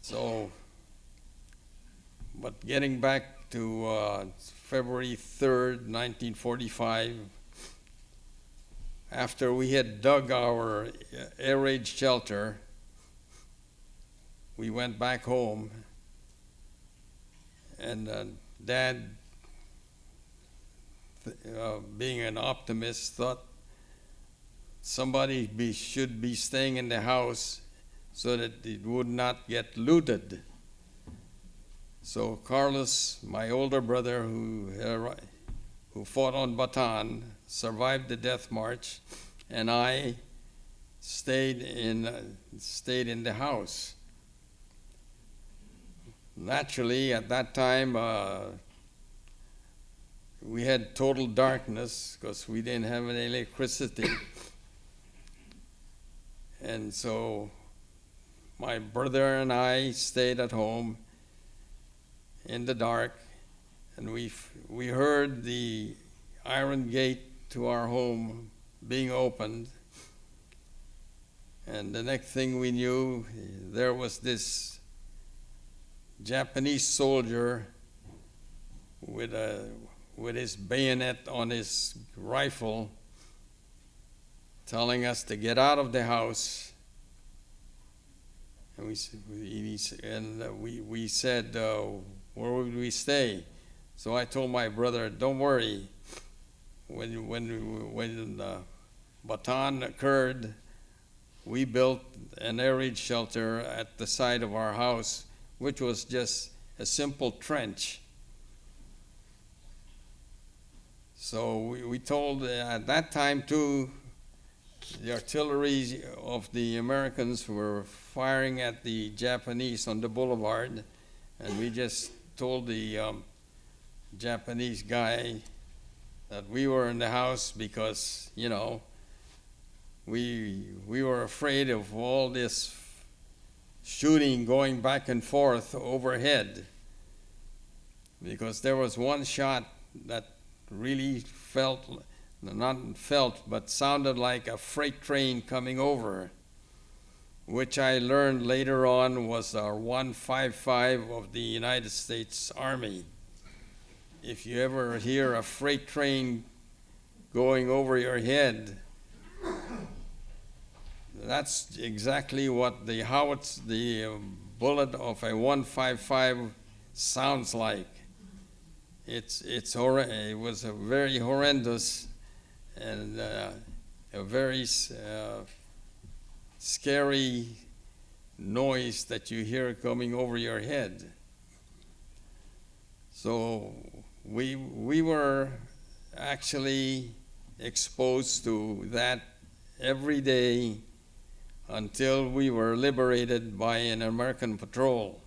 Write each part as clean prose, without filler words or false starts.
So, but getting back to February 3rd, 1945, after we had dug our air raid shelter, we went back home, and Dad, being an optimist, thought somebody should be staying in the house so that it would not get looted. So Carlos, my older brother, who fought on Bataan, survived the death march, and I stayed in the house. Naturally, at that time, we had total darkness because we didn't have any electricity. And so my brother and I stayed at home in the dark, and we heard the iron gate to our home being opened. And the next thing we knew, there was this Japanese soldier with his bayonet on his rifle, telling us to get out of the house. And we said, where would we stay? So I told my brother, don't worry. When Bataan occurred, we built an air raid shelter at the side of our house, which was just a simple trench. So we told, at that time too, the artillery of the Americans were firing at the Japanese on the boulevard, and we just told the Japanese guy that we were in the house because, you know, we were afraid of all this shooting going back and forth overhead, because there was one shot that really but sounded like a freight train coming over, which I learned later on was our 155 of the United States Army. If you ever hear a freight train going over your head, that's exactly what the bullet of a 155 sounds like. It was a very horrendous and a very scary noise that you hear coming over your head. So we were actually exposed to that every day until we were liberated by an American patrol.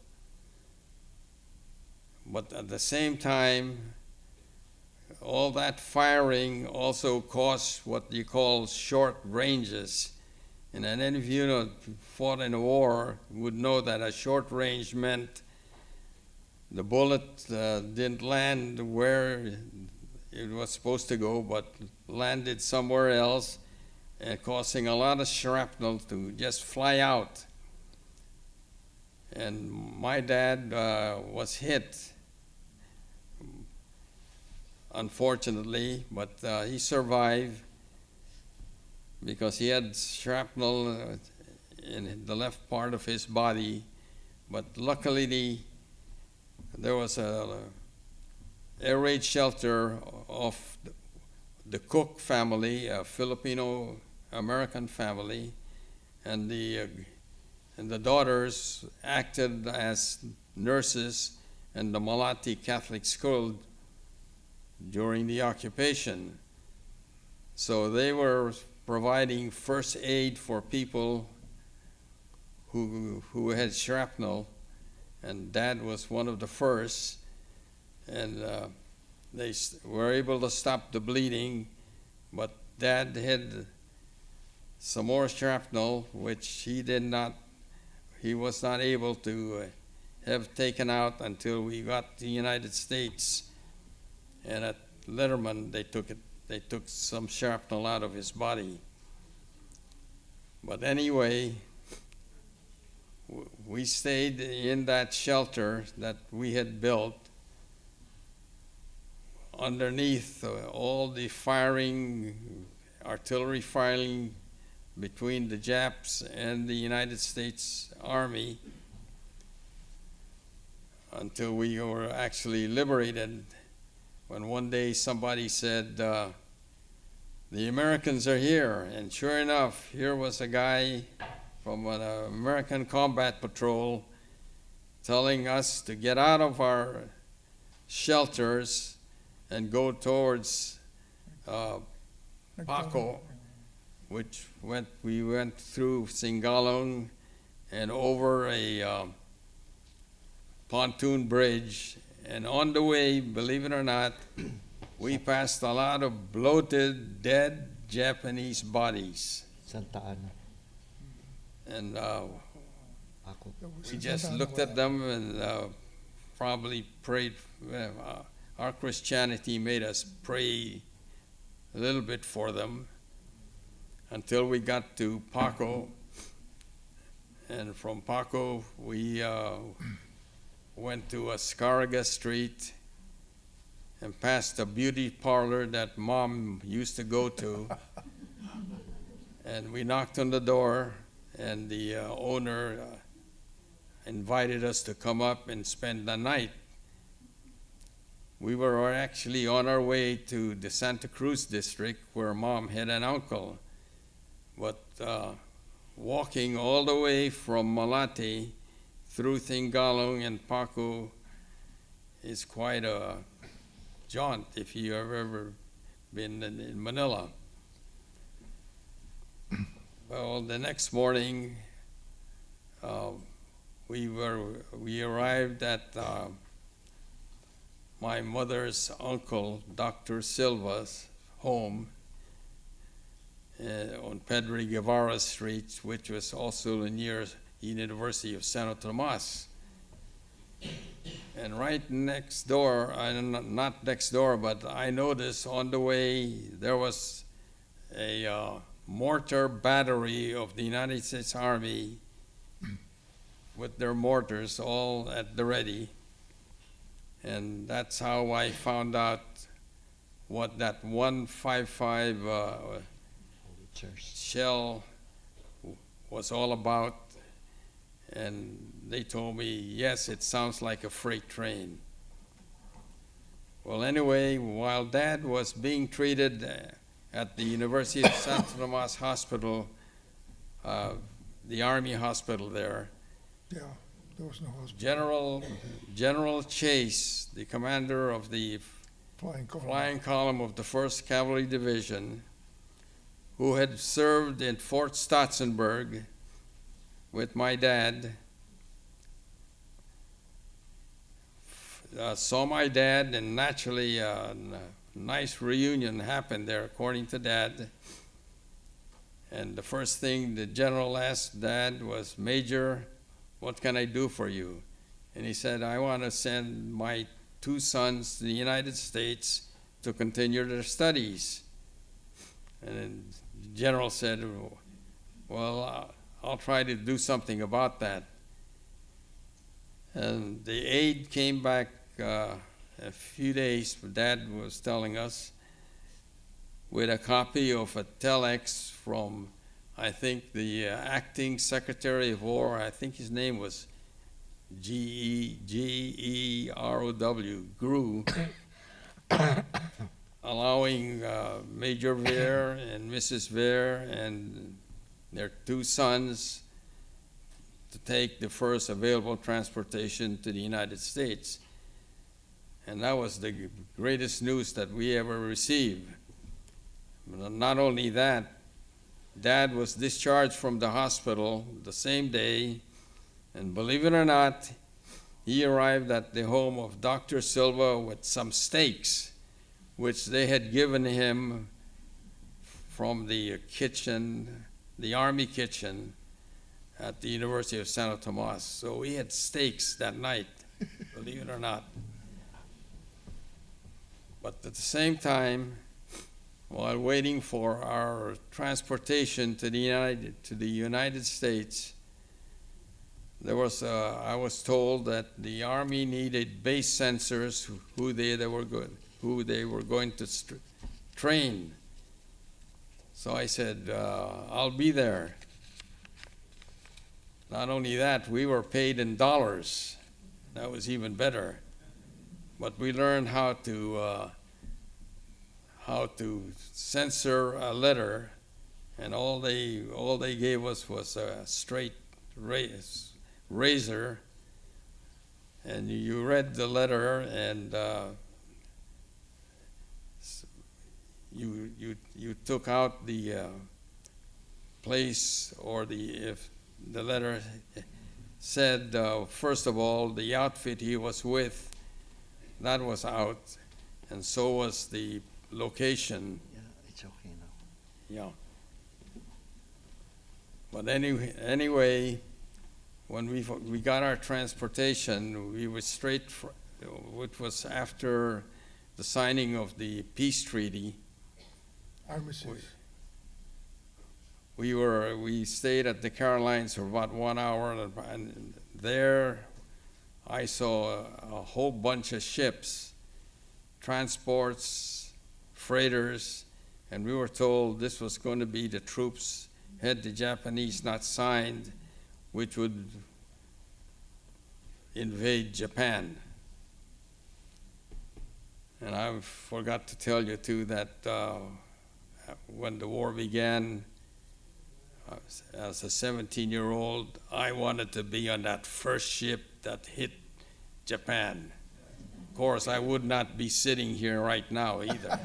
But at the same time, all that firing also caused what you call short ranges. And any of you who fought in a war would know that a short range meant the bullet didn't land where it was supposed to go, but landed somewhere else, causing a lot of shrapnel to just fly out. And my dad was hit, unfortunately, but he survived because he had shrapnel in the left part of his body. But luckily, there was a air raid shelter of the Cook family, a Filipino-American family, and the daughters acted as nurses in the Malati Catholic School during the occupation. So they were providing first aid for people who had shrapnel, and Dad was one of the first, and they were able to stop the bleeding, but Dad had some more shrapnel, which he was not able to have taken out until we got to the United States. And at Letterman, they took some shrapnel out of his body. But anyway, we stayed in that shelter that we had built underneath all the firing, artillery firing between the Japs and the United States Army until we were actually liberated, when one day somebody said, the Americans are here. And sure enough, here was a guy from an American combat patrol telling us to get out of our shelters and go towards Paco, which we went through Singalong and over a pontoon bridge. And on the way, believe it or not, we passed a lot of bloated, dead Japanese bodies. Santa Ana. And Ako. we just looked at them and probably prayed. Our Christianity made us pray a little bit for them until we got to Paco. And from Paco, we went to Asparagus Street and passed a beauty parlor that Mom used to go to. And we knocked on the door, and the owner invited us to come up and spend the night. We were actually on our way to the Santa Cruz district where Mom had an uncle. But walking all the way from Malate through Tingalong and Paco is quite a jaunt if you have ever been in Manila. Well, the next morning, we arrived at my mother's uncle, Dr. Silva's home on Pedro Guevara Street, which was also near University of Santo Tomas. And right next door, not next door, but I noticed on the way there was a mortar battery of the United States Army with their mortars all at the ready. And that's how I found out what that 155 shell was all about. And they told me, yes, it sounds like a freight train. Well, anyway, while Dad was being treated at the University of Santo Tomas Hospital, the Army hospital there, Yeah, there was no hospital. General Chase, the commander of the flying column of the 1st Cavalry Division, who had served in Fort Stotzenberg with my dad, saw my dad, and naturally a nice reunion happened there, according to Dad. And the first thing the general asked Dad was, "Major, what can I do for you?" And he said, "I want to send my 2 sons to the United States to continue their studies." And then the general said, "Well, I'll try to do something about that." And the aide came back a few days, Dad was telling us, with a copy of a telex from, I think, the acting Secretary of War. I think his name was G-E-R-O-W, Grew, allowing Major Vere and Mrs. Vere and their 2 sons to take the first available transportation to the United States. And that was the greatest news that we ever received. Not only that, Dad was discharged from the hospital the same day, and believe it or not, he arrived at the home of Dr. Silva with some steaks, which they had given him from the kitchen, the Army kitchen at the University of Santo Tomas. So we had steaks that night, believe it or not. But at the same time, while waiting for our transportation to the United States, I was told that the Army needed base sensors who they were going to train. So I said, I'll be there. Not only that, we were paid in dollars. That was even better. But we learned how to censor a letter, and all they gave us was a straight razor, and you read the letter, and you took out the place, or if the letter said, first of all, the outfit he was with, that was out, and so was the location. Yeah, it's okay now. Yeah. But anyway, when we got our transportation, we were which was after the signing of the peace treaty. Armistice. We stayed at the Carolines for about 1 hour, and there I saw a whole bunch of ships, transports, freighters, and we were told this was going to be the troops, had the Japanese not signed, which would invade Japan. And I forgot to tell you too that when the war began, as a 17-year-old, I wanted to be on that first ship that hit Japan. Of course, I would not be sitting here right now either.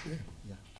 Yeah.